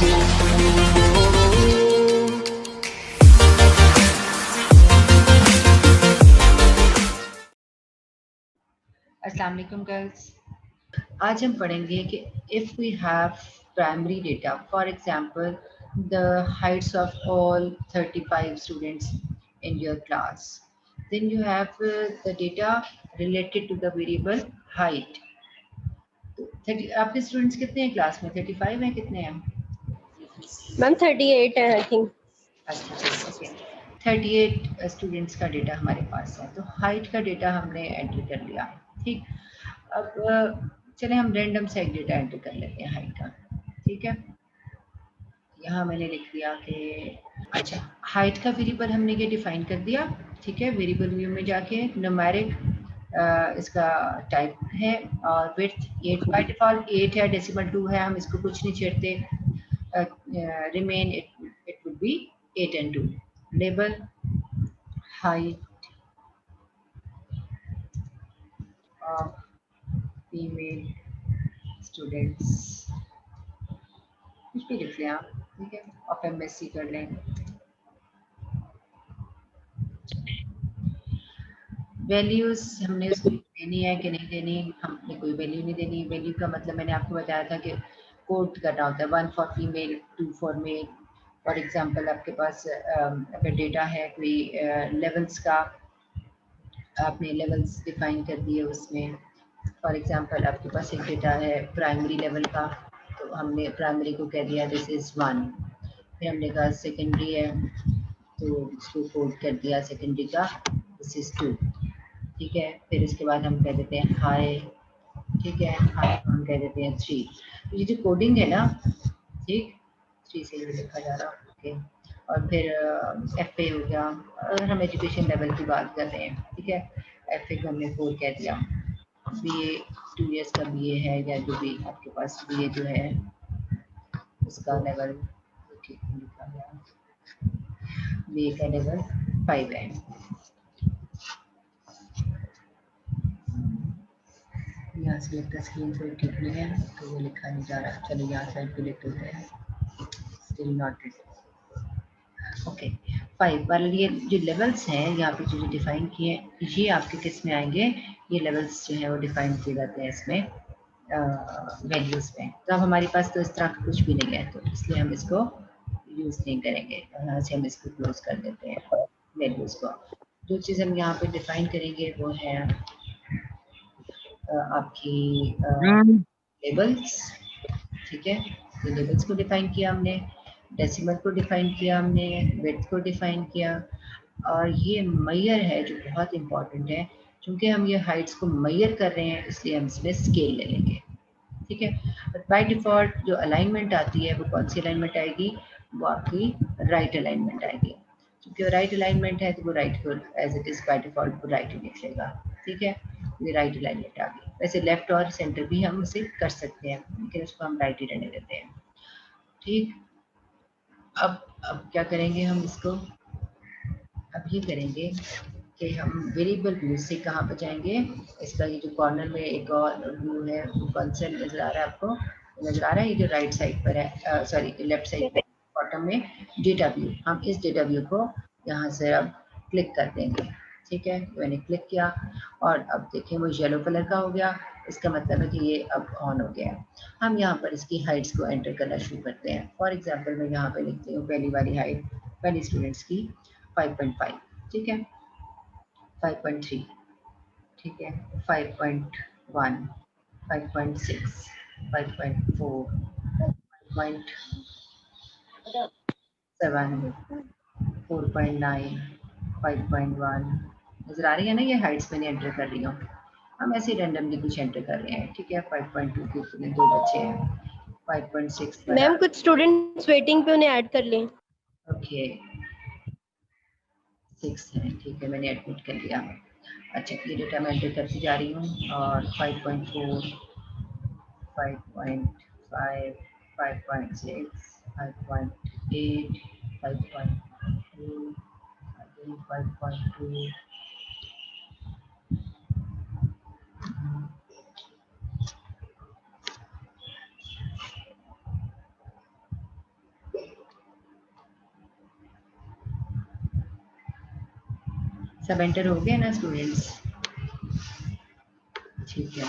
अस्सलाम वालेकुम गर्ल्स। आज हम पढ़ेंगे कि if we have primary data, for example the heights of all 35 students in your class, then you have the data related to the variable height. तो 30 आपके students कितने हैं क्लास में? 35 हैं? कितने हैं मैम? 38 है आई थिंक। अच्छा ओके, 38 स्टूडेंट्स का डेटा हमारे पास है। तो हाइट का डेटा हमने एंटर कर लिया, ठीक। अब चले हम रैंडम से एक डेटा एंटर कर लेते हैं हाइट का, ठीक है। यहाँ मैंने लिख दिया कि अच्छा, हाइट का वेरिएबल हमने ये डिफाइन कर दिया, ठीक है। वेरिएबल व्यू में जाके न्यूमेरिक इसका टाइप है और विड्थ 8 बाय डिफॉल्ट 8 है, डेसिमल 2 है, हम इसको कुछ नहीं छेड़ते। Remain it would be 8 and 2. Label height of female students, कुछ भी लिख लें आप, ठीक है। ऑफ एमएससी कर लें। वैल्यूज हमने उसको देनी है कि नहीं देनी, हमने कोई वैल्यू नहीं देनी। वैल्यू का मतलब मैंने आपको बताया था कि कोड करना होता है, 1 for female, 2 for male. For example आपके पास अगर डेटा है कोई लेवल्स का, आपने लेवल्स डिफाइन कर दिए उसमें। फॉर एग्जांपल आपके पास एक डेटा है प्राइमरी लेवल का, तो हमने प्राइमरी को कह दिया दिस इज़ 1। फिर हमने कहा सेकेंडरी है तो उसको कोड कर दिया सेकेंडरी का दिस इज़ 2, ठीक है। फिर इसके बाद हम कह देते हैं हाई, ठीक है। हाई को हम कह देते हैं 3। तो ये जो कोडिंग है ना, ठीक, 3 से ही लिखा जा रहा है, ओके। और फिर एफ ए हो गया, अगर हम एजुकेशन लेवल की बात कर रहे हैं, ठीक है। एफ ए को हमने 4 कह दिया। बी ए 2 ईयर्स का बी ए है, या जो भी आपके पास बी ए जो है उसका लेवल, ठीक लिखा गया, बी ए का लेवल 5 है। यहाँ सेलेक्ट स्क्रीन से ठीक नहीं है तो वो लिखा नहीं जा रहा। चलो यहाँ साइड पे लिख देते हैं, स्टिल नॉट इट, ओके। 5 वाले ये जो लेवल्स हैं यहाँ पे जो डिफाइन किए हैं, ये आपके किस में आएंगे? ये लेवल्स जो है वो डिफाइन किए जाते हैं इसमें वैल्यूज में। तो अब हमारे पास तो इस तरह का कुछ भी नहीं है, तो इसलिए हम इसको यूज नहीं करेंगे। यहाँ से हम इसको क्लोज कर देते हैं वैल्यूज को। जो चीज़ हम यहाँ पे डिफाइन करेंगे वो है आपकी लेबल्स, ठीक है। तो लेबल्स को डिफाइन किया हमने, डेसिमल को डिफाइन किया हमने, विड्थ को डिफाइन किया, और ये मैयर है जो बहुत इंपॉर्टेंट है। क्योंकि हम ये हाइट्स को मैयर कर रहे हैं इसलिए हम इसमें स्केल ले लेंगे, ठीक है। बाय डिफ़ॉल्ट जो अलाइनमेंट आती है वो कौन सी अलाइनमेंट आएगी? वो आपकी राइट अलाइनमेंट आएगी। क्योंकि राइट अलाइनमेंट है तो वो राइट को as it is by default वो राइट ही लिख लेगा, ठीक है। ये राइट अलाइनमेंट आ गई। वैसे लेफ्ट और सेंटर भी हम उसे कर सकते हैं, लेकिन उसको हम राइट ही रहने देते हैं, ठीक। अब क्या करेंगे हम इसको? अब ये करेंगे कि हम वेरिएबल व्यू से कहाँ पर जाएंगे? इसका ये जो कॉर्नर में एक और व्यू है वो कौन सा नजर आ रहा है आपको? नजर आ रहा है ये जो राइट साइड पर है, सॉरी लेफ्ट साइड पर बॉटम में डेटा व्यू। हम इस डेटा व्यू को यहाँ से अब क्लिक कर देंगे, ठीक है। मैंने क्लिक किया और अब देखें वो येलो कलर का हो गया, इसका मतलब है कि ये अब ऑन हो गया है। हम यहाँ पर इसकी हाइट्स को एंटर करना शुरू करते हैं। फॉर एग्जांपल मैं यहाँ पे लिखती हूँ पहली वाली हाइट, पहली स्टूडेंट्स की 5.5, ठीक है। 5.3, ठीक है। 5.1, 5.6, 5.4, 5.7, 4.9, 5.1। नजर आ रही है ना ये हाइट्स मैंने एंटर कर रही हूँ। हम ऐसे रैंडमली कुछ एंटर कर रहे हैं, ठीक है। 5.2 के इसमें 2 बच्चे हैं, 5.6 पर मैम कुछ स्टूडेंट्स वेटिंग पे, उन्हें ऐड कर लें। ओके 6 है, ठीक है, मैंने एडमिट कर लिया। अच्छा, ये डेटा मैं एंटर करती जा रही हूँ और 5.4, 5.5, 5.6, 5.8, 5.2, again 5.2, सब एंटर हो गए ना स्टूडेंट्स? ठीक है,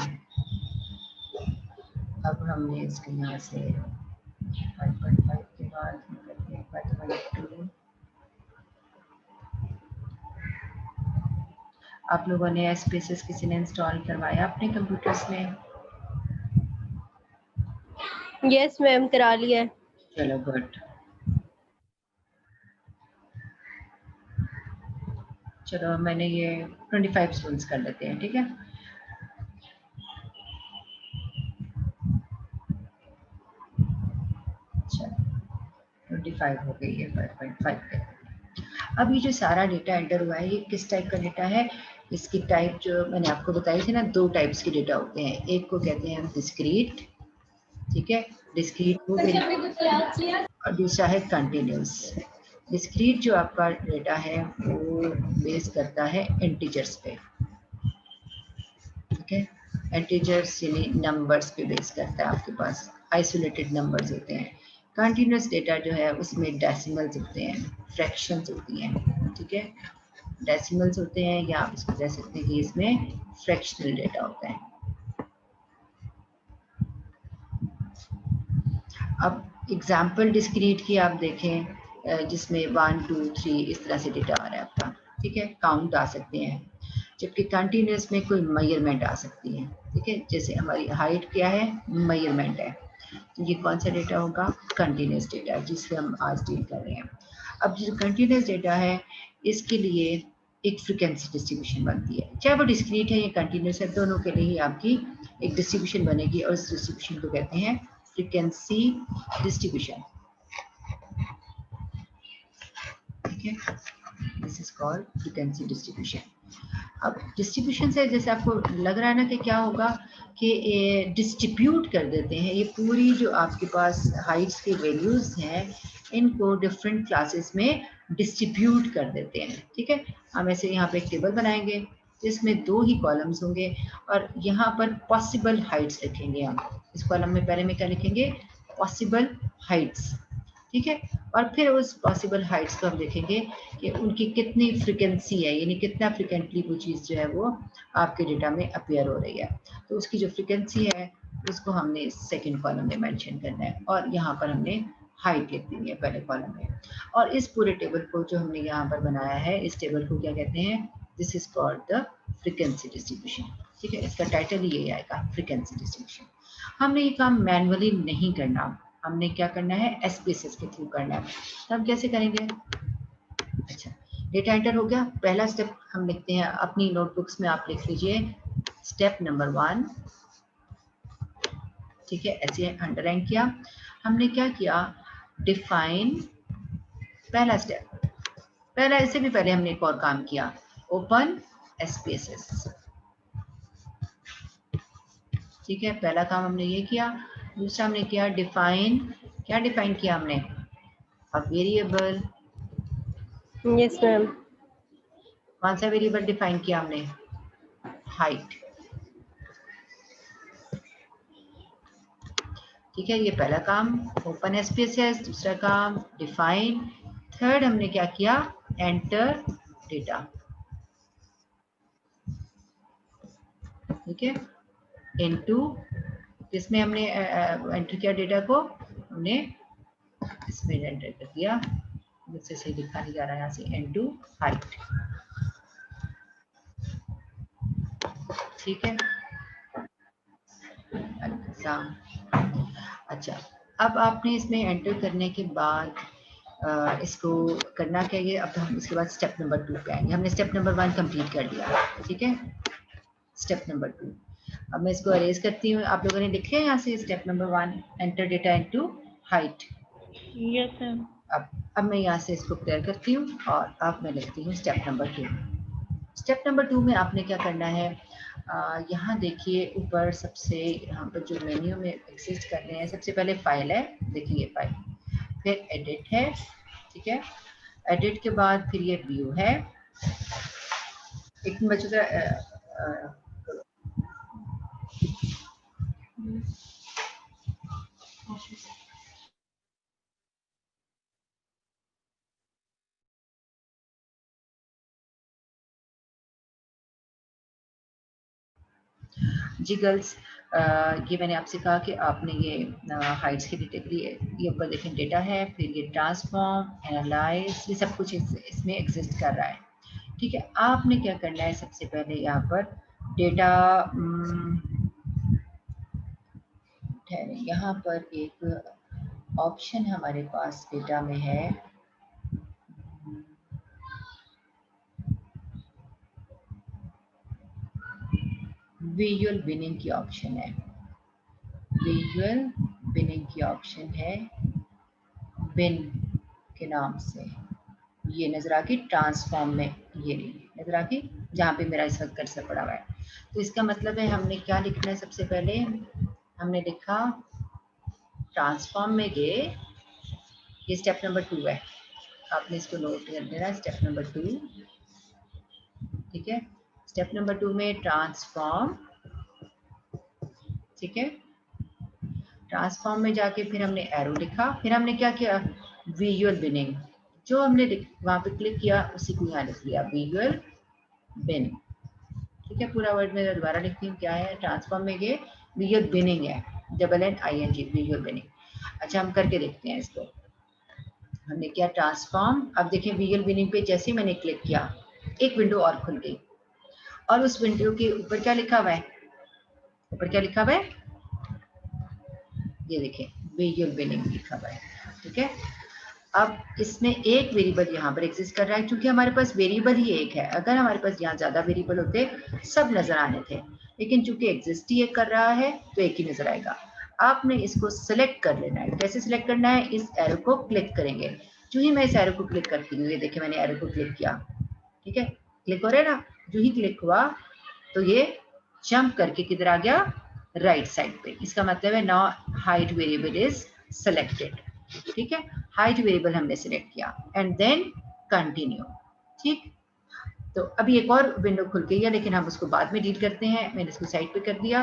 अब हमने इसके यहाँ से 5.5 के बाद करते हैं 5.2। आप लोगों ने एसपीएसएस किसी ने इंस्टॉल करवाया अपने कंप्यूटर्स में? यस मैम, करा लिया है। चलो गुड। चलो मैंने ये 25 स्टूडेंट्स कर लेते हैं, ठीक है। अच्छा 25 हो गई है 5.5 पे। अब ये जो सारा डेटा एंटर हुआ है ये किस टाइप का डेटा है? इसकी टाइप जो मैंने आपको बताई थी ना, 2 टाइप्स के डेटा होते हैं, एक को कहते हैं हम डिस्क्रीट, ठीक है, डिस्क्रीट वो और दूसरा है कंटिन्यूस। डिस्क्रीट जो आपका डेटा है वो बेस करता है इंटीजर्स पे, ठीक है, इंटीजर्स यानी नंबर्स पे बेस करता है, आपके पास आइसोलेटेड नंबर्स होते हैं। कंटिन्यूस डेटा जो है उसमें डेसिमल्स होते हैं, फ्रैक्शंस होती हैं, ठीक है, डेसिमल्स होते हैं, या आप इसको कह सकते हैं कि इसमें फ्रैक्शनल डेटा होता है। अब एग्जाम्पल डिस्क्रीट की आप देखें जिसमें 1 2 3 इस तरह से डेटा आ रहा है आपका, ठीक है, काउंट आ सकते हैं, जबकि कंटिन्यूस में कोई मेजरमेंट आ सकती है, ठीक है, जैसे हमारी हाइट क्या है, मेजरमेंट है, तो ये कौन सा डेटा होगा, कंटिन्यूस डेटा, जिससे हम आज डील कर रहे हैं। अब जो कंटिन्यूस डेटा है इसके लिए एक फ्रीक्वेंसी डिस्ट्रीब्यूशन बनती है, चाहे वो डिस्क्रीट है या कंटिन्यूस है, दोनों के लिए ही आपकी एक डिस्ट्रीब्यूशन बनेगी और उस डिस्ट्रीब्यूशन को कहते हैं फ्रीक्वेंसी डिस्ट्रीब्यूशन, ठीक है, this is called frequency distribution. अब डिस्ट्रीब्यूशन से जैसे आपको लग रहा है ना कि क्या होगा कि डिस्ट्रीब्यूट कर देते हैं ये पूरी जो आपके पास हाइट्स की वैल्यूज हैं इनको डिफरेंट क्लासेस में डिस्ट्रीब्यूट कर देते हैं, ठीक है। हम ऐसे यहाँ पे एक टेबल बनाएंगे जिसमें 2 ही कॉलम्स होंगे और यहाँ पर पॉसिबल हाइट्स लिखेंगे हम। इस कॉलम में पहले में क्या लिखेंगे, पॉसिबल हाइट्स, ठीक है, और फिर उस पॉसिबल हाइट्स को हम देखेंगे कि उनकी कितनी फ्रिक्वेंसी है, यानी कितना फ्रिक्वेंटली वो चीज़ जो है वो आपके डेटा में अपीयर हो रही है। तो उसकी जो फ्रिक्वेंसी है उसको हमने सेकंड कॉलम में मेंशन करना है और यहाँ पर हमने हाइट लिख देनी है पहले कॉलम में। और इस पूरे टेबल को जो हमने यहाँ पर बनाया है, इस टेबल को क्या कहते हैं, this is called the frequency distribution, ठीक है, इसका टाइटल ये आएगा फ्रिक्वेंसी डिस्ट्रीब्यूशन। हमने ये काम मैनुअली नहीं करना, हमने क्या करना है, एसपीएसएस के थ्रू करना है। तो हम कैसे करेंगे, अच्छा डेटा एंटर हो गया, पहला स्टेप हम लिखते हैं अपनी नोटबुक्स में, आप लिख लीजिए स्टेप नंबर 1, ठीक है, ऐसे अंडरलाइन किया। हमने क्या किया, डिफाइन, पहला स्टेप, पहला इससे भी पहले हमने एक और काम किया, ओपन एसपीएसएस, ठीक है, पहला काम हमने ये किया। दूसरा हमने किया डिफाइन, क्या डिफाइन किया हमने, अ वेरिएबल, यस मैम। कौन सा वेरिएबल डिफाइन किया हमने, हाइट, ठीक है, ये पहला काम ओपन एसपीएसएस, दूसरा काम डिफाइन, थर्ड हमने क्या किया, एंटर डेटा, ठीक है, इनटू, किसमें हमने एंटर किया डेटा को, हमने इसमें एंटर कर दिया, मुझसे सही लिखा नहीं जा रहा है यहाँ से, इनटू हाइट, ठीक है, अच्छा। अब आपने इसमें एंटर करने के बाद इसको करना क्या है, अब हम इसके बाद स्टेप नंबर 2 पे आएंगे। हमने स्टेप नंबर 1 कंप्लीट कर लिया, ठीक है, स्टेप नंबर 2, अब मैं इसको अरेज करती हूँ। आप लोगों ने लिख लिया यहाँ से step number 1, enter data into height, yes ma'am. अब मैं यहाँ से इसको क्लियर करती हूँ और अब मैं लिखती हूँ स्टेप नंबर 2। स्टेप नंबर 2 में आपने क्या करना है, यहाँ देखिए ऊपर सबसे, यहाँ पर जो मेन्यू में एग्जिस्ट कर रहे हैं, सबसे पहले फाइल है, देखिए फाइल, फिर एडिट है, ठीक है, एडिट के बाद फिर ये व्यू है, एक बच्चों का जी गर्ल्स, ये मैंने आपसे कहा कि आपने ये हाइट्स की कैटेगरी, ये ऊपर देखें डेटा है, फिर ये ट्रांसफॉर्म, एनालाइज, ये सब कुछ इसमें एग्जिस्ट कर रहा है। ठीक है, आपने क्या करना है, सबसे पहले यहाँ पर डेटा, यहाँ पर एक ऑप्शन हमारे पास डेटा में है, विजुअल बिनिंग की ऑप्शन है, विजुअल बिनिंग की ऑप्शन है बिन के नाम से, ये नजर आके ट्रांसफॉर्म में, ये नजर आके जहाँ पे मेरा इस वक्त कर्सर पड़ा हुआ है। तो इसका मतलब है हमने क्या लिखना है, सबसे पहले हमने लिखा ट्रांसफॉर्म में गए, ये स्टेप नंबर 2 है, आपने इसको नोट कर देना, स्टेप नंबर 2। ठीक है, स्टेप नंबर 2 में ट्रांसफॉर्म, ठीक है, ट्रांसफॉर्म में जाके फिर हमने एरो लिखा, फिर हमने क्या किया, विजुअल बिनिंग, जो हमने वहां पे क्लिक किया उसी को यहाँ लिख लिया, विजुअल बिन। ठीक है, पूरा वर्ड में दोबारा लिखती हूँ, क्या है, ट्रांसफॉर्म में गए, विजुअल बिनिंग है, NNING, विजुअल बिनिंग। अच्छा, हम करके देखते हैं इसको। हमने किया ट्रांसफॉर्म, अब देखें विजुअल बिनिंग पे जैसे ही मैंने क्लिक किया, एक विंडो और खुल गई, और उस विंडो के ऊपर क्या लिखा हुआ है, ऊपर क्या लिखा हुआ है, ये देखें, विजुअल बिनिंग लिखा हुआ है। ठीक है, अब इसमें एक वेरिएबल यहाँ पर एग्जिस्ट कर रहा है, क्योंकि हमारे पास वेरिएबल ही एक है, अगर हमारे पास यहाँ ज्यादा वेरिएबल होते सब नजर आने थे, लेकिन चूंकि एग्जिस्ट ही एक कर रहा है तो एक ही नजर आएगा। आपने इसको सिलेक्ट कर लेना है, कैसे सिलेक्ट करना है, इस एरो को क्लिक करेंगे, जो ही मैं इस एरो को क्लिक करती हूँ, ये देखिए मैंने एरो को क्लिक किया, ठीक है, क्लिक हो रहा है ना, जो ही क्लिक हुआ तो ये जंप करके किधर आ गया, राइट साइड पे। इसका मतलब है now height variable is selected. ठीक है, हाइट वेरिएबल हमने सिलेक्ट किया एंड देन कंटिन्यू। ठीक, तो अभी एक और विंडो खुल गई है, लेकिन हम उसको बाद में डील करते हैं, मैंने इसको साइड पे कर दिया।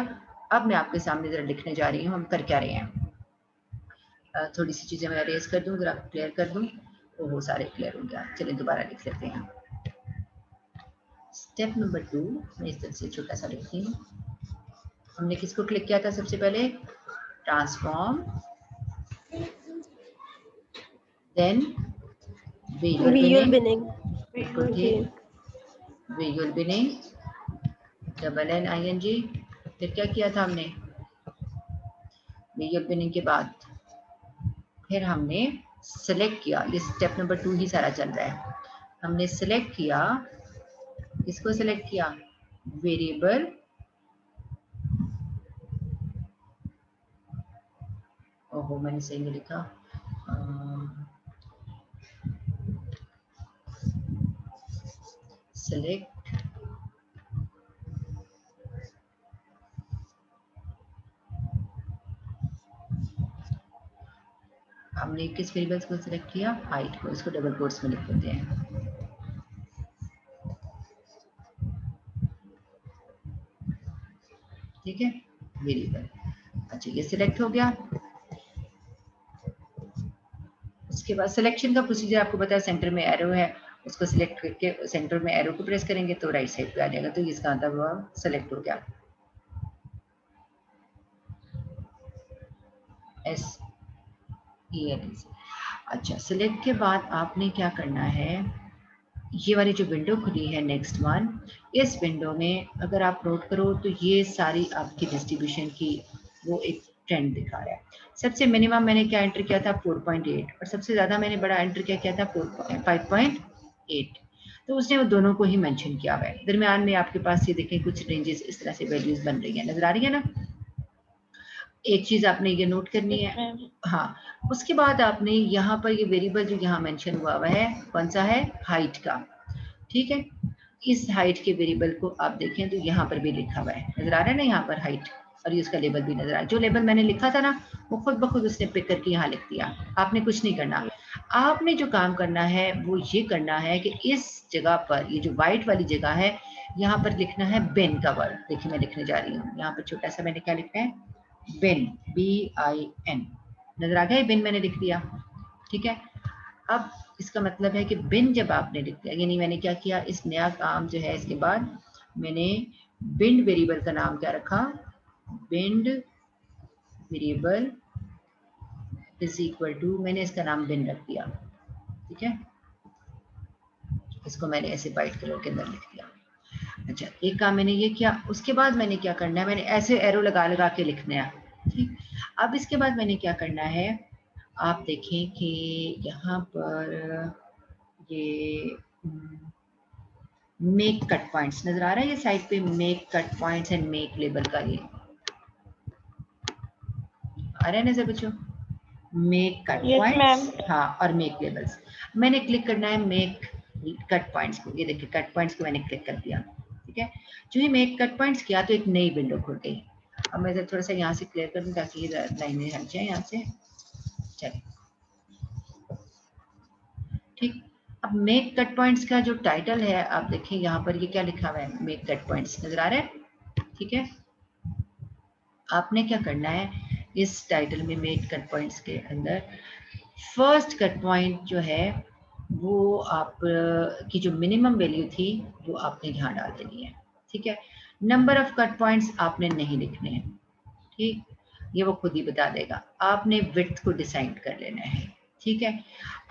अब मैं आपके सामने जरा लिखने जा रही हूँ, हम कर क्या रहे हैं। थोड़ी सी चीजें मैं अरेज कर दूं, जरा क्लियर कर दूं, वो सारे क्लियर हो गया। चलिए दोबारा लिख लेते हैं। स्टेप नंबर 2 मैं इस तरह से छोटा सा लिखती हूँ। हमने किसको क्लिक किया था सबसे पहले, ट्रांसफॉर्म, देन विजुअल बिनिंग, बिल्कुल ठीक, विजुअल बिनिंग, NNING, फिर क्या किया था हमने, विजुअल बिनिंग के बाद फिर हमने सिलेक्ट किया, ये स्टेप नंबर 2 ही सारा चल रहा है। हमने सिलेक्ट किया, किसको सिलेक्ट किया, वेरिएबल, ओहो मैंने सही नहीं लिखा, सिलेक्ट हमने किस वेरिएबल्स को सिलेक्ट किया, हाइट को, इसको डबल कोट्स में लिख देते हैं। ठीक है, वेरिएबल, अच्छा ये सिलेक्ट हो गया। उसके बाद सिलेक्शन का प्रोसीजर आपको पता है, सेंटर में एरो है, उसको सिलेक्ट करके सेंटर में एरो को प्रेस करेंगे तो राइट साइड पे आ जाएगा, तो इसका मतलब सिलेक्ट हो गया, SELECT। अच्छा, सिलेक्ट के बाद आपने क्या करना है, ये वाली जो विंडो खुली है नेक्स्ट वन, इस विंडो में अगर आप नोट करो तो ये सारी आपकी डिस्ट्रीब्यूशन की वो एक ट्रेंड दिखा रहा है। सबसे मिनिमम मैंने क्या एंटर किया था 4.8, और सबसे ज्यादा मैंने बड़ा एंटर क्या किया था 5.8, तो उसने वो दोनों को ही मेंशन किया हुआ है। दरमियान में आपके पास ये देखें कुछ रेंजेस इस तरह से वैल्यूज बन रही है, नजर आ रही है ना। एक चीज आपने ये नोट करनी है, हाँ, उसके बाद आपने यहाँ पर ये वेरिएबल जो यहाँ मेंशन हुआ है कौन सा है, हाइट का। ठीक है, इस हाइट के वेरिएबल को आप देखें तो यहाँ पर भी लिखा हुआ है, नजर आ रहा है ना यहाँ पर हाइट, और ये उसका लेबल भी नजर आ रहा है। जो लेबल मैंने लिखा था ना वो खुद ब खुद उसने पिक करके यहाँ लिख दिया, आपने कुछ नहीं करना। आपने जो काम करना है वो ये करना है कि इस जगह पर, ये जो व्हाइट वाली जगह है, यहाँ पर लिखना है बिन का वर्ड। देखिए मैं लिखने जा रही हूँ, यहाँ पर छोटा सा मैंने क्या लिखना है, बिन, BIN, नजर आ गया, बिन मैंने लिख दिया। ठीक है, अब इसका मतलब है कि बिन जब आपने लिख दिया, यानी मैंने क्या किया, इस नया काम जो है इसके बाद मैंने बिंड वेरिएबल का नाम क्या रखा, bind variable is equal to, मैंने इसका नाम बिन रख दिया, ठीक है, इसको मैंने ऐसे वाइट कलर के अंदर लिख दिया। अच्छा, एक काम मैंने ये किया, उसके बाद मैंने क्या करना है, मैंने ऐसे एरो लगा लगा के लिखना है, ठीक। अब इसके बाद मैंने क्या करना है, आप देखें कि यहाँ पर ये मेक कट पॉइंट्स नजर आ रहा है, ये साइड पे make cut points and make label का, ये आ रहा है नजर बच्चों, make cut yes ma'am. Points, हाँ, और मेक लेबल्स। मैंने क्लिक करना है मेक कट पॉइंट्स को, ये देखिए कट पॉइंट्स को मैंने क्लिक कर दिया, ठीक है। जो ही मेक कट पॉइंट्स किया तो एक नई विंडो खुल गई। अब मैं थोड़ा सा यहाँ से क्लियर कर दूँ ताकि ये लाइनें हट जाए यहाँ से, चलिए, ठीक। अब मेक कट पॉइंट्स का जो टाइटल है, आप देखिए यहाँ पर ये क्या लिखा हुआ है, मेक कट पॉइंट्स नजर आ रहा है, ठीक है। आपने क्या करना है, इस टाइटल में मेक कट पॉइंट्स के अंदर फर्स्ट कट पॉइंट जो है वो आप की जो मिनिमम वैल्यू थी वो आपने यहाँ डाल देनी है, ठीक है। नंबर ऑफ कट पॉइंट्स आपने नहीं लिखने हैं, ठीक, ये वो खुद ही बता देगा। आपने विड्थ को डिसाइड कर लेना है, ठीक है।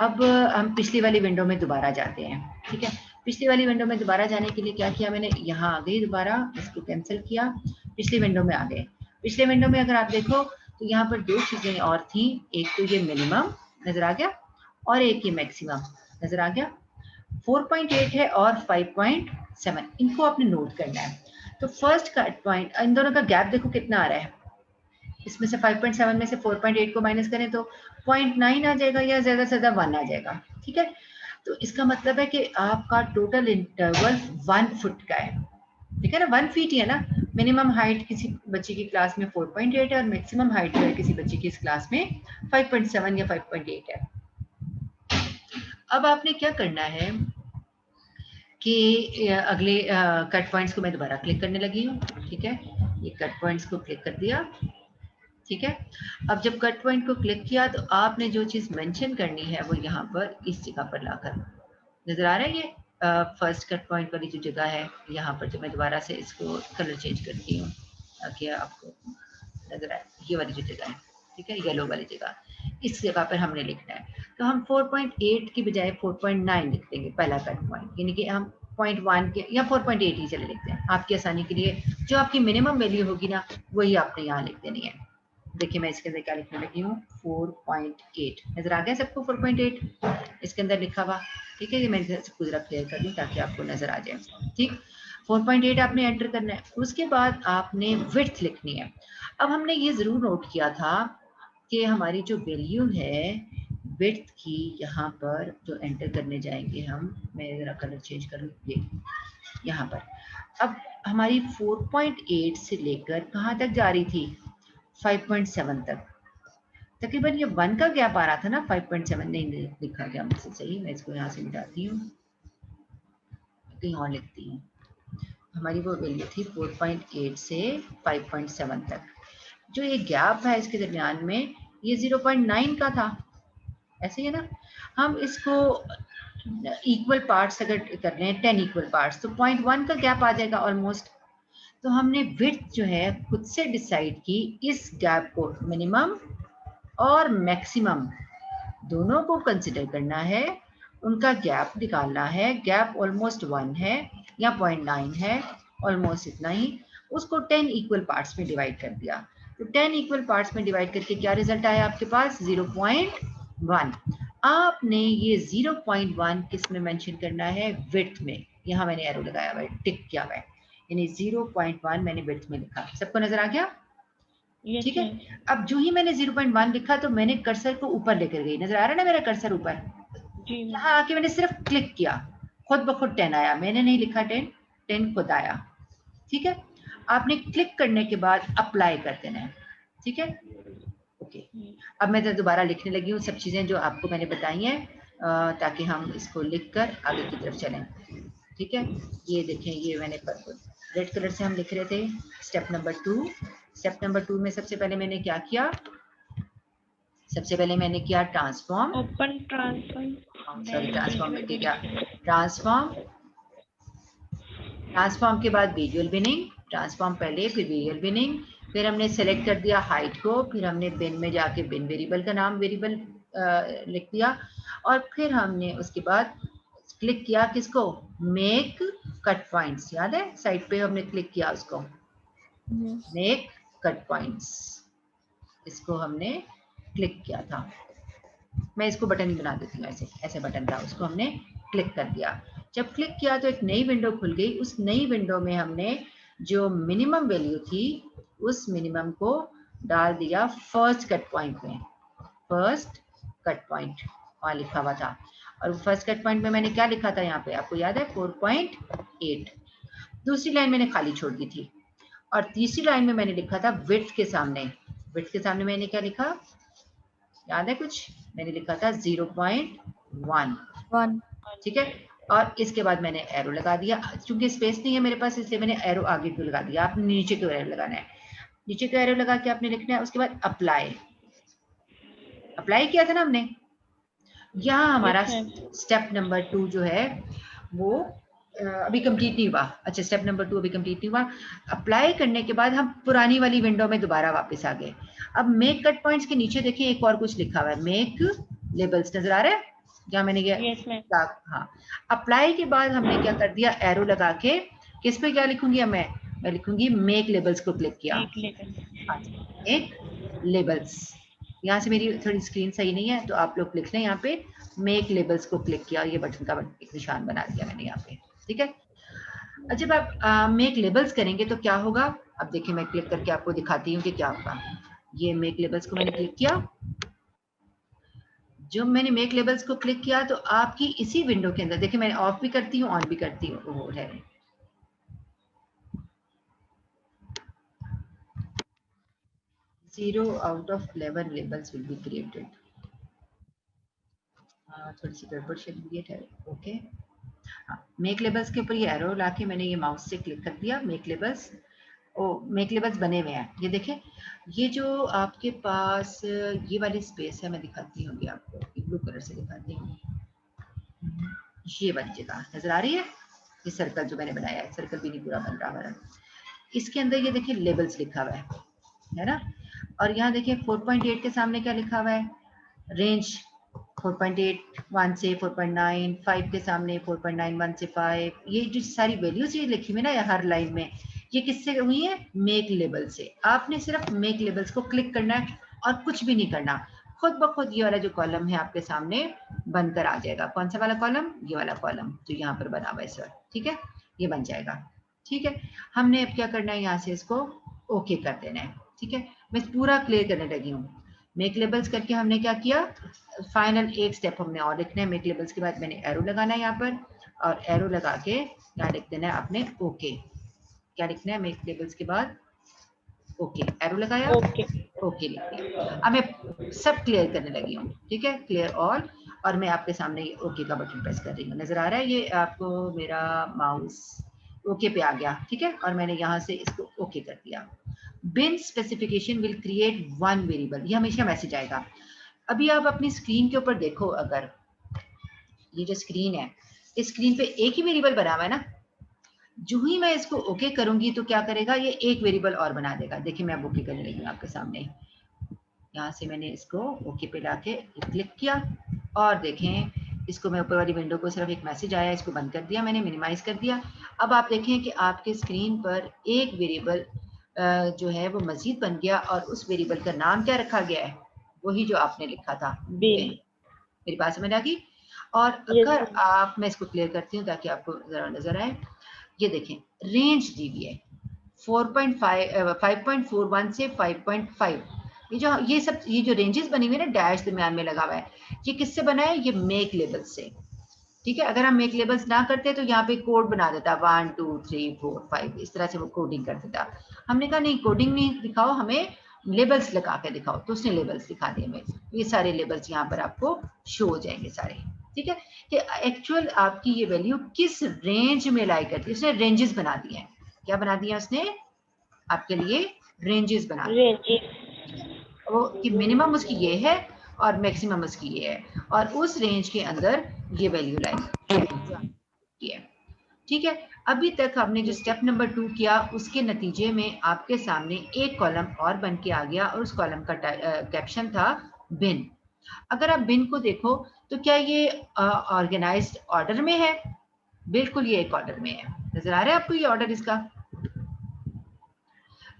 अब हम पिछली वाली विंडो में दोबारा जाते हैं, ठीक है। पिछली वाली विंडो में दोबारा जाने के लिए क्या किया मैंने, यहाँ आ गई, दोबारा इसको कैंसिल किया, पिछली विंडो में आ गए। पिछले विंडो में अगर आप देखो तो यहाँ पर दो चीजें और थी, एक तो ये मिनिमम नजर आ गया और एक ये मैक्सिमम नजर आ गया। 4.8 है और 5.7, इनको आपने नोट करना है। तो फर्स्ट कट पॉइंट, इन दोनों का गैप देखो कितना आ रहा है, इसमें से 5.7 में से 4.8 को माइनस करें तो 0.9 आ जाएगा या ज्यादा से ज्यादा 1 आ जाएगा, ठीक है। तो इसका मतलब है कि आपका टोटल इंटरवल 1 फुट का है, ठीक है ना, 1 फीट ही है ना। मिनिमम हाइट किसी बच्चे की क्लास में 4.8 है और मैक्सिमम हाइट जो है किसी बच्चे की इस क्लास में 5.7 या 5.8 है। अब आपने क्या करना है कि अगले कट पॉइंट्स को मैं दोबारा क्लिक करने लगी हूँ, ठीक है, ये कट पॉइंट्स को क्लिक कर दिया, ठीक है। अब जब कट पॉइंट को क्लिक किया तो आपने जो चीज मेंशन करनी है वो यहाँ पर इस जगह पर लाकर नजर आ रहा है, ये फर्स्ट कट पॉइंट वाली जो जगह है, यहाँ पर जो मैं दोबारा से इसको कलर चेंज करती हूँ ताकि आपको नजर आए, ये वाली जो जगह है, ठीक है, येलो वाली जगह, इस जगह पर हमने लिखना है। तो हम 4.8 की बजाय 4.9 लिख देंगे पहला कट पॉइंट, यानी कि हम 0.1 के या 4.8 ही चले लिखते हैं आपकी आसानी के लिए। जो आपकी मिनिमम वैल्यू होगी ना वही आपने यहाँ लिख देनी है। देखिए मैं इसके अंदर क्या लिखने लगी हूँ, 4.8 नजर आ गया सबको, 4.8 इसके अंदर लिखा हुआ, ठीक है। ये मैं सबको जरा क्लियर कर दूँ ताकि आपको नजर आ जाए, ठीक। 4.8 आपने एंटर करना है, उसके बाद आपने विड्थ लिखनी है। अब हमने ये जरूर नोट किया था कि हमारी जो वैल्यू है विड्थ की, यहाँ पर जो एंटर करने जाएंगे हम, मैं जरा कलर चेंज करूँ, ये यहाँ पर, अब हमारी 4.8 से लेकर कहाँ तक जा रही थी, 5.7 तक, तकरीबन ये 1 का गैप आ रहा था ना, 5.7 नहीं लिखा गया मुझसे, सही, मैं इसको यहाँ से मिटाती हूँ, कहीं और लिखती हूँ। हमारी वो वैल्यू थी 4.8 से 5.7 तक, जो ये गैप है इसके दरमियान में ये 0.9 का था, ऐसे ही है ना। हम इसको इक्वल पार्ट्स अगर कर रहे हैं, 10 इक्वल पार्ट्स, तो 0.1 का गैप आ जाएगा ऑलमोस्ट। तो हमने विड्थ जो है खुद से डिसाइड की, इस गैप को मिनिमम और मैक्सिमम दोनों को कंसिडर करना है, उनका गैप निकालना है। गैप ऑलमोस्ट 1 है या 0.9 है, ऑलमोस्ट इतना ही, उसको 10 इक्वल पार्ट्स में डिवाइड कर दिया। तो 10 इक्वल पार्ट्स में डिवाइड करके क्या रिजल्ट आया आपके पास, 0.1। आपने ये 0.1 किस में मेंशन करना है, विड्थ में, यहाँ मैंने एरो लगाया हुआ है, टिक किया हुआ है, यानी 0.1 मैंने विड्थ में लिखा। सबको नजर आ गया, ठीक है। अब जो ही मैंने 0.1 लिखा तो मैंने कर्सर को ऊपर लेकर गई, नजर आ रहा है ना मेरा कर्सर ऊपर, यहाँ आके मैंने सिर्फ क्लिक किया, खुद ब खुद 10 आया, मैंने नहीं लिखा 10 खुद आया, ठीक है। आपने क्लिक करने के बाद अप्लाई कर देना है, ठीक है, ओके। अब मैं दोबारा लिखने लगी हूँ सब चीजें जो आपको मैंने बताई हैं, ताकि हम इसको लिखकर आगे की तरफ चलें, ठीक है। ये देखें, ये मैंने रेड कलर से हम लिख रहे थे, स्टेप नंबर 2। स्टेप नंबर 2 में सबसे पहले मैंने क्या किया, सबसे पहले मैंने किया transform, open transform, sorry transform में क्या, ट्रांसफॉर्म, ट्रांसफॉर्म के बाद विजुअल बिनिंग, ट्रांसफॉर्म पहले, फिर वेरिएबल बिनिंग, फिर हमने सेलेक्ट कर दिया हाइट को, फिर हमने बिन में जाके बिन वेरिएबल का नाम वेरिएबल लिख दिया, और फिर हमने उसके बाद क्लिक किया किसको, मेक कट पॉइंट्स, याद है साइड पे हमने क्लिक किया उसको, मेक कट पॉइंट्स, इसको हमने क्लिक किया था। मैं इसको बटन ही बना देती हूँ, ऐसे ऐसे बटन था, उसको हमने क्लिक कर दिया। जब क्लिक किया तो एक नई विंडो खुल गई। उस नई विंडो में हमने जो मिनिमम वैल्यू थी उस मिनिमम को डाल दिया फर्स्ट कट पॉइंट में, फर्स्ट कट पॉइंट वहाँ लिखा हुआ था। और फर्स्ट कट पॉइंट में मैंने क्या लिखा था यहाँ पे, आपको याद है 4.8। दूसरी लाइन मैंने खाली छोड़ दी थी, और तीसरी लाइन में मैंने लिखा था विड्थ के सामने, विड्थ के सामने मैंने क्या लिखा, याद है कुछ, मैंने लिखा था 0.1, ठीक है। और इसके बाद मैंने एरो लगा दिया, क्योंकि स्पेस नहीं है मेरे पास इसलिए मैंने एरो आगे क्यों लगा दिया। आपने नीचे क्यों एरो लगाना है, नीचे क्यों एरो लगा के आपने लिखना है। उसके बाद अप्लाई, अप्लाई किया था ना हमने। यहाँ हमारा स्टेप नंबर 2 जो है वो अभी कंप्लीट नहीं हुआ। अच्छा, स्टेप नंबर 2 अभी कंप्लीट नहीं हुआ। अप्लाई करने के बाद हम पुरानी वाली विंडो में दोबारा वापस आ गए। अब मेक कट पॉइंट्स के नीचे देखिए एक और कुछ लिखा हुआ है, मेक लेबल्स, नजर आ रहा है जहाँ मैंने ये हाँ। अप्लाई के बाद हमने क्या कर दिया, एरो लगा के किस पे क्या लिखूंगी मैं लिखूंगी मेक लेबल्स को क्लिक किया, मेक लेबल्स। यहाँ से मेरी थोड़ी स्क्रीन सही नहीं है तो आप लोग लिख लें, यहाँ पे मेक लेबल्स को क्लिक किया, ये बटन का एक निशान बना दिया मैंने यहाँ पे, ठीक है। जब आप मेक लेबल्स करेंगे तो क्या होगा, अब देखिए मैं क्लिक करके आपको दिखाती हूँ कि क्या होगा। ये मेक लेबल्स को मैंने क्लिक किया, जब मैंने मेक लेबल्स को क्लिक किया तो आपकी इसी विंडो के अंदर देखिए, मैं ऑफ भी करती हूँ ऑन भी करती हूँ, वो है 0 out of 11 labels will be created। थोड़ी सी गड़बड़ शरीयत है, ओके। मेक लेबल्स के ऊपर ये एरो लाके मैंने ये माउस से क्लिक कर दिया, मेक लेबल्स, ओ मेक लेबल्स बने हुए हैं। ये देखें, ये जो आपके पास ये वाली स्पेस है, मैं दिखाती हूँ आपको, ब्लू कलर से दिखाती हूँ, ये वाली जगह नजर आ रही है, ये सर्कल जो मैंने बनाया है, सर्कल भी नहीं पूरा बन रहा हमारा, इसके अंदर ये देखिए लेबल्स लिखा हुआ है ना। और यहाँ देखिए 4.8 के सामने क्या लिखा हुआ है, रेंज 4.8 1 से 4.9, 5 के सामने 4.9 1 से 5। ये जो सारी वैल्यूज ये लिखी हुई ना या हर लाइन में, ये किससे हुई है, मेक लेबल से। आपने सिर्फ मेक लेबल्स को क्लिक करना है और कुछ भी नहीं करना, खुद ब खुद ये वाला जो कॉलम है आपके सामने बनकर आ जाएगा। कौन सा वाला कॉलम, ये वाला कॉलम जो यहाँ पर बना हुआ है सर, ठीक है, ये बन जाएगा, ठीक है। हमने अब क्या करना है, यहाँ से इसको ओके कर देना है, ठीक है। मैं पूरा क्लियर करने लगी हूँ। मेक लेबल्स करके हमने क्या किया, फाइनल एक स्टेप हमने और लिखना है। मेक लेबल्स के बाद मैंने एरो लगाना है यहाँ पर, और एरो लगा के क्या लिख देना है आपने, ओके। क्या लिखना है मेक लेबल्स के बाद, ओके, एरो लगाया, ओके लिख दिया। अब मैं सब क्लियर करने लगी हूँ, ठीक है, क्लियर ऑल, और मैं आपके सामने ये ओके का बटन प्रेस कर रही हूँ, नजर आ रहा है ये आपको मेरा माउस ओके पे आ गया, ठीक है। और मैंने यहाँ से इसको ओके कर दिया। Bin specification will create one variable, ये हमेशा मैसेज आएगा। अभी आप अपनी स्क्रीन के ऊपर देखो, अगर ये जो स्क्रीन है, इस स्क्रीन पे एक ही वेरिएबल बना हुआ है ना, जो ही मैं इसको ओके करूंगी तो क्या करेगा, ये एक वेरिएबल और बना देगा। देखिए मैं अब ओके करने लगी हूँ आपके सामने, यहाँ से मैंने इसको ओके पे लाके क्लिक किया, और देखें इसको मैं ऊपर वाली विंडो को सिर्फ एक मैसेज आया, इसको बंद कर दिया मैंने, मिनिमाइज कर दिया। अब आप देखें कि आपके स्क्रीन पर एक वेरिएबल जो है वो मजीद बन गया, और उस वेरिएबल का नाम क्या रखा गया है, वही जो आपने लिखा था बिन। मेरी बात समझ आ गई। और अगर आप, मैं इसको क्लियर करती हूँ ताकि आपको जरा नजर आए, ये देखें रेंज दी हुई है 5.41 से 5.5। ये जो रेंजेस बनी हुई है ना, डैश दरमियान में लगा हुआ है, ये किससे बना है, ये मेक लेबल से, ठीक है। अगर हम मेक लेबल्स ना करते तो यहाँ पे कोड बना देता 1 2 3 4 5, इस तरह से वो कोडिंग कर देता। हमने कहा नहीं, कोडिंग नहीं दिखाओ, हमें लेबल्स लगा के दिखाओ, तो उसने लेबल्स दिखा दिए हमें। ये सारे लेबल्स यहाँ पर आपको शो हो जाएंगे सारे, ठीक है, कि एक्चुअल आपकी ये वैल्यू किस रेंज में लाई करती है। उसने रेंजेस बना दिए हैं, क्या बना दिया उसने आपके लिए, रेंजेस बना दिए, वो कि मिनिमम उसकी ये है और मैक्सिमम उसकी ये है, और उस रेंज के अंदर ये वैल्यू लाई है, ठीक है, अभी तक हमने जो स्टेप नंबर 2 किया उसके नतीजे में आपके सामने एक कॉलम और बन के आ गया और उस कॉलम का कैप्शन था बिन। अगर आप बिन को देखो तो क्या ये ऑर्गेनाइज्ड ऑर्डर में है? बिल्कुल ये एक ऑर्डर में है। नजर आ रहा है आपको ये ऑर्डर इसका?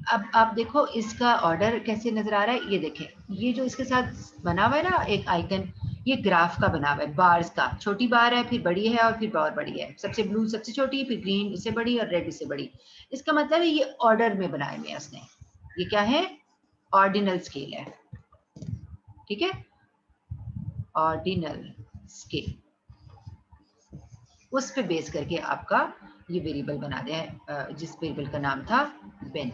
अब आप देखो इसका ऑर्डर कैसे नजर आ रहा है। ये देखें, ये जो इसके साथ बना हुआ है ना एक आइकन, ये ग्राफ का बना हुआ है, बार्स का। छोटी बार है, फिर बड़ी है और फिर और बड़ी है। सबसे ब्लू सबसे छोटी, फिर ग्रीन इससे बड़ी और रेड इससे बड़ी। इसका मतलब है ये ऑर्डर में बनाए हुए हैं उसने। ये क्या है? ऑर्डिनल स्केल है। ठीक है, ऑर्डिनल स्केल, उस पे बेस करके आपका ये वेरिएबल बना दिया, जिस वेरिएबल का नाम था बिन।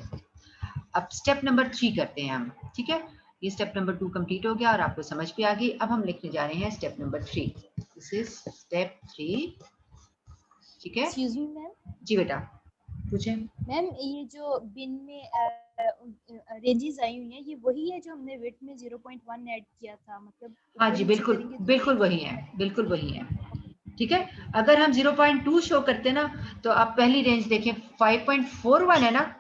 अब स्टेप नंबर 3 करते हैं हम। ठीक है, ये स्टेप नंबर 2 कंप्लीट हो गया और आपको समझ भी आ गई। अब हम लिखने जा रहे हैं step number 3। This is step 3। ठीक है, एक्सक्यूज मी मैम। जी बेटा पूछे। मैम ये जो बिन में रेंजेस आई हुई हैं, ये वही है जो हमने विड्थ में 0.1 ऐड किया था, मतलब हाँ जी, बिल्कुल बिल्कुल वही है, बिल्कुल वही है। ठीक है, अगर हम 0.2 शो करते ना तो आप पहली रेंज देखें 5.41 है ना,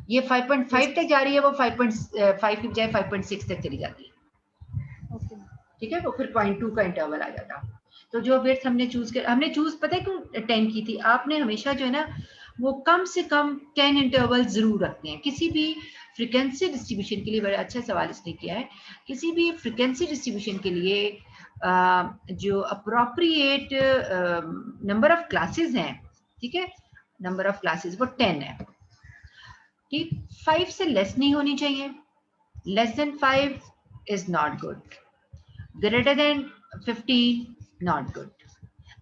ये 5.5 तक जा रही है, वो 5.5 की बजाय 5.6 तक चली जाती है। ओके। ठीक है, तो फिर 0.2 का इंटरवल आ जाता। तो जो विड्थ हमने चूज कर, हमने चूज पता है क्यों 10 की थी? आपने हमेशा जो है ना वो कम से कम 10 इंटरवल जरूर रखते हैं किसी भी फ्रीक्वेंसी डिस्ट्रीब्यूशन के लिए। बड़ा अच्छा सवाल इसने किया है। किसी भी फ्रीक्वेंसी डिस्ट्रीब्यूशन के लिए जो अप्रोप्रिएट नंबर ऑफ क्लासेस हैं, ठीक है, नंबर ऑफ क्लासेस वो 10 है। ठीक, 5 से लेस नहीं होनी चाहिए। Less than 5 is not good, greater than 15 not good.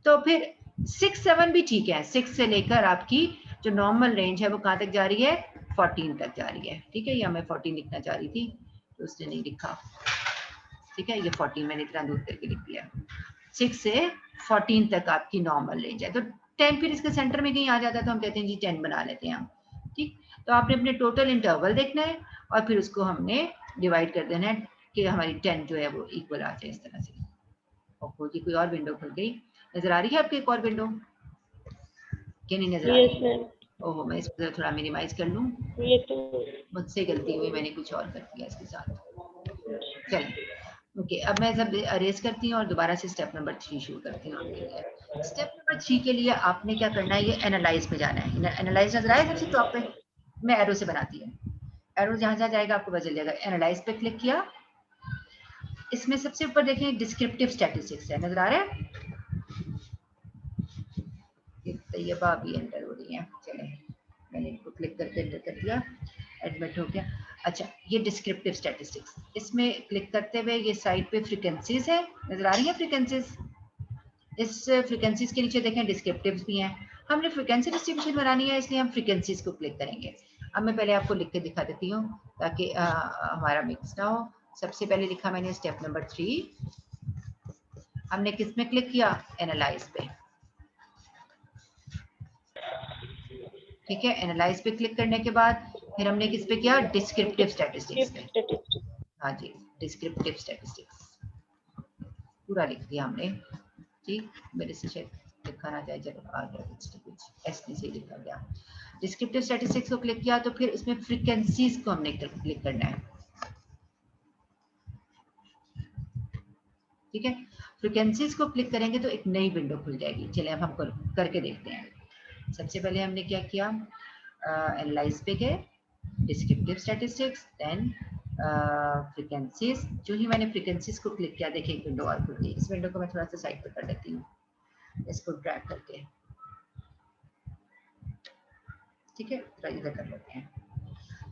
तो फिर 6 7 भी ठीक है। 6 से लेकर आपकी जो नॉर्मल रेंज है वो कहाँ तक जा रही है? 14 तक जा रही है। ठीक है, या मैं 14 लिखना चाह रही थी तो उसने नहीं लिखा। ठीक है, ये 14 मैंने इतना दूर करके लिख दिया। 6 से 14 तक आपकी नॉर्मल रेंज है। तो 10 फिर इसके सेंटर में कहीं आ जाता है तो हम कहते हैं जी 10 बना लेते हैं हम। ठीक, तो आपने अपने टोटल इंटरवल देखना है और फिर उसको हमने डिवाइड कर देना है कि हमारी 10 जो है वो इक्वल आ जाए इस तरह से। और जी कोई और विंडो खुल गई। नजर आ रही है आपकी एक और विंडो क्या नहीं नजर आ यस रही? मैम। ओहो, मैं इसको थोड़ा मिनिमाइज कर लूँ। ये तो मुझसे गलती हुई, मैंने कुछ और कर दिया इसके साथ। चलिए ओके, अब मैं सब अरेज करती हूँ और दोबारा से स्टेप नंबर 3 शुरू करती हूँ आपके लिए। स्टेप नंबर 3 के लिए आपने क्या करना है? ये एनालाइज में जाना है। एनालाइज नजर आया सबसे टॉप पे? मैं एरो से बनाती हूँ। एरो जहां जहां जाएगा आपको पता चल जाएगा। एनालाइज पे क्लिक किया। इसमें सबसे ऊपर देखें डिस्क्रिप्टिव स्टैटिस्टिक्स है, नजर आ रहा है? तैयबा अभी एंटर हो रही है। चले, मैंने इनको क्लिक करके एंटर कर दिया, एडमिट हो गया। अच्छा, ये डिस्क्रिप्टिव स्टैटिस्टिक्स, इसमें क्लिक करते हुए ये साइड पे फ्रीक्वेंसीज है, नजर आ रही है फ्रीक्वेंसीज? इस फ्रीक्वेंसीज के नीचे देखें डिस्क्रिप्टिव्स भी हैं। हमने फ्रीक्वेंसी डिस्ट्रीब्यूशन बनानी है इसलिए हम फ्रीक्वेंसीज को क्लिक करेंगे। अब मैं पहले आपको लिख के दिखा देती हूँ ताकि हमारा मिक्स ना हो। सबसे पहले लिखा मैंने स्टेप नंबर 3। हमने किस में क्लिक किया? एनालाइज पे। ठीक है, एनालाइज पे क्लिक करने के बाद फिर हमने किस पे किया? डिस्क्रिप्टिव स्टैटिस्टिक्स पे। हाँ जी, डिस्क्रिप्टिव स्टैटिस्टिक्स पूरा लिख दिया हमने। ठीक, मेरे से शायद लिखा ना जाए, जब आ गया कुछ ऐसे से लिखा गया। डिस्क्रिप्टिव स्टैटिस्टिक्स को क्लिक किया तो फिर उसमें फ्रीक्वेंसीज को हमने क्लिक करना है। ठीक है, फ्रीक्वेंसीज को क्लिक करेंगे तो एक नई विंडो खुल जाएगी। चलिए अब हम करके देखते हैं। सबसे पहले हमने क्या किया? एनालाइज पे गए, डिस्क्रिप्टिव स्टैटिस्टिक्स, देन फ्रीक्वेंसीज। जो ही मैंने फ्रीक्वेंसीज को क्लिक किया, देखिए एक विंडो और खुल गई। इस विंडो को मैं थोड़ा सा साइड पर कर देती हूँ, इसको ड्रैग करके। ठीक है, थोड़ा इधर कर लेते हैं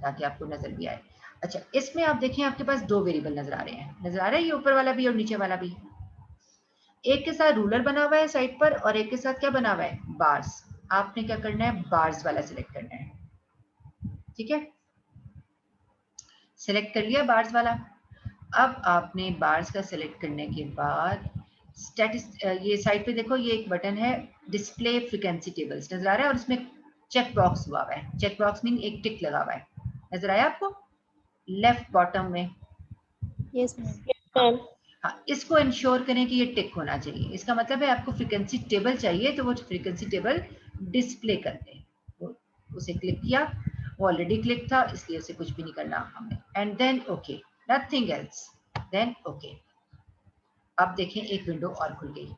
ताकि आपको नजर भी आए। अच्छा, इसमें आप देखें आपके पास दो वेरिएबल नजर आ रहे हैं। नजर आ रहा है ये ऊपर वाला भी और नीचे वाला भी। एक के साथ रूलर बना हुआ है साइड पर और एक के साथ क्या बना हुआ है? बार्स। आपने क्या करना है? बार्स वाला सिलेक्ट करना है। ठीक है, सिलेक्ट कर लिया बार्स वाला। अब आपने बार्स का सिलेक्ट करने के बाद ये साइड पे देखो, ये एक बटन है डिस्प्ले फ्रीक्वेंसी टेबल्स, नजर आ रहा है? और इसमें चेक बॉक्स हुआ हुआ है। चेक बॉक्स मीन एक टिक लगा हुआ है, नजर आया आपको लेफ्ट बॉटम में? Yes ma'am. हाँ, हाँ, इसको इंश्योर करें कि ये टिक होना चाहिए। इसका मतलब है आपको फ्रीक्वेंसी टेबल चाहिए तो वो फ्रीक्वेंसी टेबल डिस्प्ले कर दें। वो उसे क्लिक किया, वो ऑलरेडी क्लिक था इसलिए उसे कुछ भी नहीं करना हमने, and then okay, nothing else, then okay. अब देखें एक विंडो और खुल गई।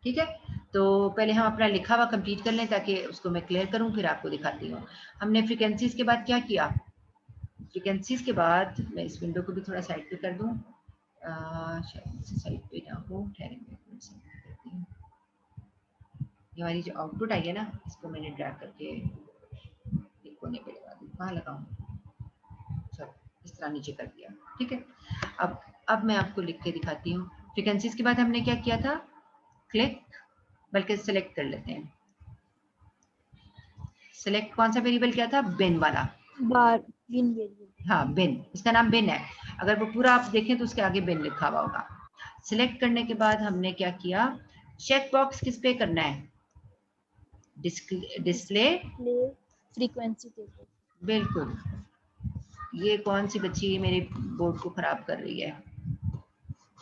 ठीक है, तो पहले हम अपना लिखा हुआ कंप्लीट कर लें ताकि उसको मैं क्लियर करूं, फिर आपको दिखाती हूँ। हमने फ्रीक्वेंसीज के बाद क्या किया, फ्रीक्वेंसीज के बाद मैं इस विंडो को भी थोड़ा साइड पे कर दूं, शायद साइड पे ना हो, ठहरेंगे करती हूँ। ये हमारी जो आउटपुट आई है ना, इसको मैंने ड्रैग करके एक कोने पे लगा दूँ, कहाँ लगाऊँ, चलो इस तरह नीचे कर दिया। ठीक है, अब मैं आपको लिख के दिखाती हूँ। फ्रीक्वेंसीज के बाद हमने क्या किया था, क्लिक, बल्कि सेलेक्ट कर लेते हैं। सेलेक्ट कौन सा वेरिएबल किया था, बिन वाला, बार बिन वेरिएबल। हाँ बिन, इसका नाम बिन है। अगर वो पूरा आप देखें तो उसके आगे बिन लिखा हुआ होगा। सिलेक्ट करने के बाद हमने क्या किया, चेक बॉक्स किस पे करना है, डिस्प्ले फ्रीक्वेंसी टेबल। बिल्कुल। ये कौन सी बच्ची मेरे बोर्ड को खराब कर रही है,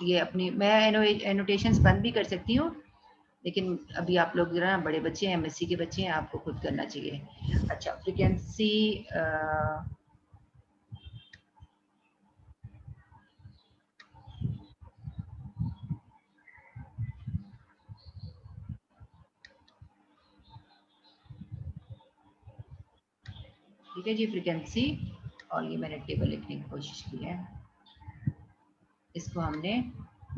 ये अपनी, मैं एनोटेशंस बंद भी कर सकती हूँ, लेकिन अभी आप लोग जरा बड़े बच्चे हैं, एमएससी के बच्चे हैं, आपको खुद करना चाहिए। अच्छा, फ्रीक्वेंसी ठीक है जी, फ्रीक्वेंसी, और ये मैंने टेबल लिखने की कोशिश की है, इसको हमने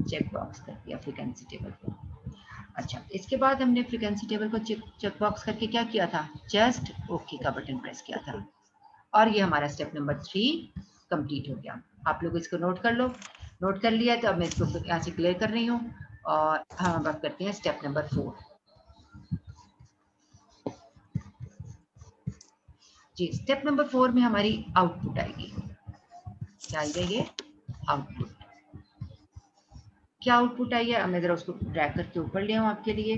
चेक बॉक्स कर दिया फ्रीक्वेंसी टेबल को। अच्छा, इसके बाद हमने फ्रीक्वेंसी टेबल को चेक बॉक्स करके क्या किया था, जस्ट ओके का बटन प्रेस किया था, और ये हमारा स्टेप नंबर 3 कंप्लीट हो गया। आप लोग इसको नोट कर लो, नोट कर लिया तो अब मैं इसको यहाँ से क्लियर कर रही हूँ, और हम अब करते हैं स्टेप नंबर 4। जी, स्टेप नंबर 4 में हमारी आउटपुट आएगी। क्या आएगा, ये आउटपुट, क्या आउटपुट आई है, मैं जरा उसको ड्रैग करके ऊपर ले आऊँ आपके लिए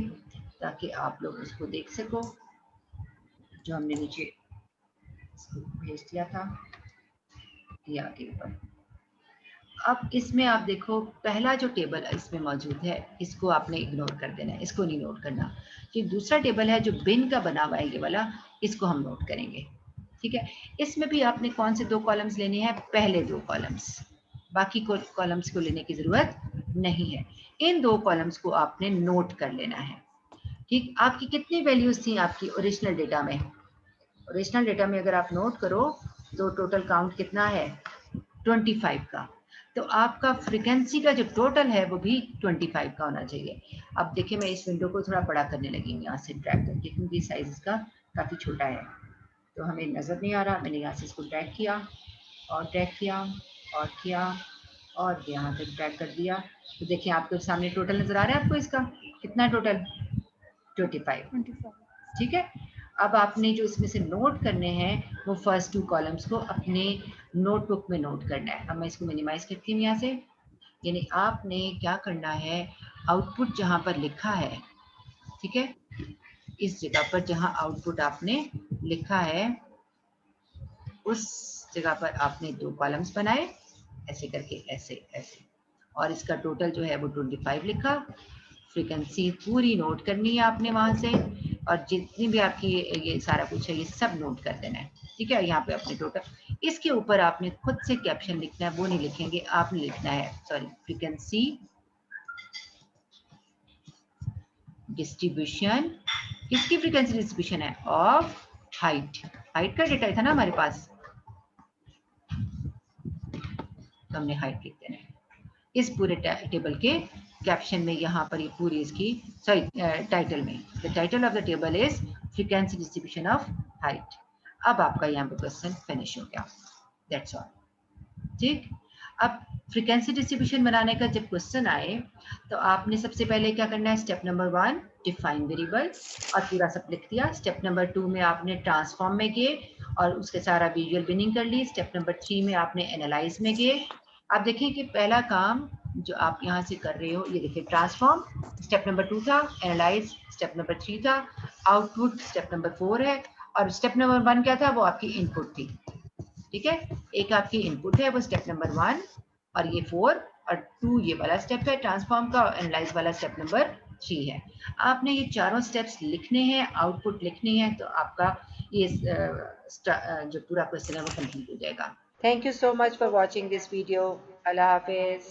ताकि आप लोग उसको देख सको, जो हमने नीचे भेज दिया था, ये आगे ऊपर। अब इसमें आप देखो, पहला जो टेबल इसमें मौजूद है इसको आपने इग्नोर कर देना है, इसको नहीं नोट करना। ये दूसरा टेबल है जो बिन का बना हुआ है, ये वाला, इसको हम नोट करेंगे। ठीक है, इसमें भी आपने कौन से 2 कॉलम्स लेने हैं, पहले 2 कॉलम्स, बाकी कॉलम्स को लेने की जरूरत नहीं है। इन 2 कॉलम्स को आपने नोट कर लेना है। ठीक, आपकी कितनी वैल्यूज थी आपकी ओरिजिनल डेटा में, ओरिजिनल डेटा में अगर आप नोट करो तो टोटल काउंट कितना है, 25 का। तो आपका फ्रीक्वेंसी का जो टोटल है वो भी 25 का होना चाहिए। अब देखिए, मैं इस विंडो को थोड़ा बड़ा करने लगी हूँ यहाँ से ड्रैग करके, क्योंकि साइज इसका काफ़ी छोटा है तो हमें नज़र नहीं आ रहा। मैंने यहाँ से इसको ड्रैग किया और ड्रैग किया और किया और यहाँ तक ड्रैग कर दिया, तो देखिए आपके सामने टोटल नज़र आ रहा है आपको, इसका कितना टोटल, 25। ठीक है, अब आपने जो इसमें से नोट करने हैं वो फर्स्ट 2 कॉलम्स को अपने नोटबुक में नोट करना है। अब मैं इसको मिनिमाइज करती हूँ यहाँ से, यानी आपने क्या करना है, आउटपुट जहाँ पर लिखा है, ठीक है, इस जगह पर जहाँ आउटपुट आपने लिखा है उस जगह पर आपने 2 कॉलम्स बनाए, ऐसे करके, ऐसे ऐसे, और इसका टोटल जो है वो 25 लिखा। फ्रीक्वेंसी पूरी नोट करनी है आपने वहां से, और जितनी भी आपकी ये सारा कुछ है ये सब नोट कर देना है। ठीक है, यहाँ पे अपने टोटल, इसके ऊपर आपने खुद से कैप्शन लिखना है, वो नहीं लिखेंगे, आपने लिखना है, सॉरी, फ्रीक्वेंसी डिस्ट्रीब्यूशन, किसकी फ्रीक्वेंसी डिस्ट्रीब्यूशन है, ऑफ हाइट, हाइट का डेटा था ना हमारे पास, तो हमने हाइट लिख देना है इस पूरे टेबल के कैप्शन में, यहाँ पर ये पूरी इसकी, सॉरी, टाइटल में, the title of the table is frequency distribution of height. अब आपका यहाँ पे क्वेश्चन फिनिश हो गया, दैट्स ऑल। ठीक, अब फ्रीक्वेंसी डिस्ट्रीब्यूशन बनाने का जब क्वेश्चन आए तो आपने सबसे पहले क्या करना है, स्टेप नंबर 1 डिफाइन वेरिएबल, और पूरा सब लिख दिया। स्टेप नंबर 2 में आपने ट्रांसफॉर्म में गए और उसके सारा विजुअल बिनिंग कर ली। स्टेप नंबर 3 में आपने एनालाइज में गए। आप देखें कि पहला काम जो आप यहाँ से कर रहे हो, ये देखिए ट्रांसफॉर्म स्टेप नंबर 2 था, एनालाइज स्टेप नंबर 3 था, आउटपुट स्टेप नंबर 4 है, और स्टेप नंबर 1 क्या था, वो आपकी इनपुट थी। ठीक है, एक आपकी इनपुट है वो स्टेप नंबर 1, और ये 4 और 2 ये वाला स्टेप है ट्रांसफॉर्म का, और एनालाइज वाला स्टेप नंबर 3 है। आपने ये चारों स्टेप्स लिखने हैं, आउटपुट लिखनी है, तो आपका ये जो पूरा क्वेश्चन है वो कंप्लीट हो जाएगा। Thank you so much for watching this video. Allah Hafiz.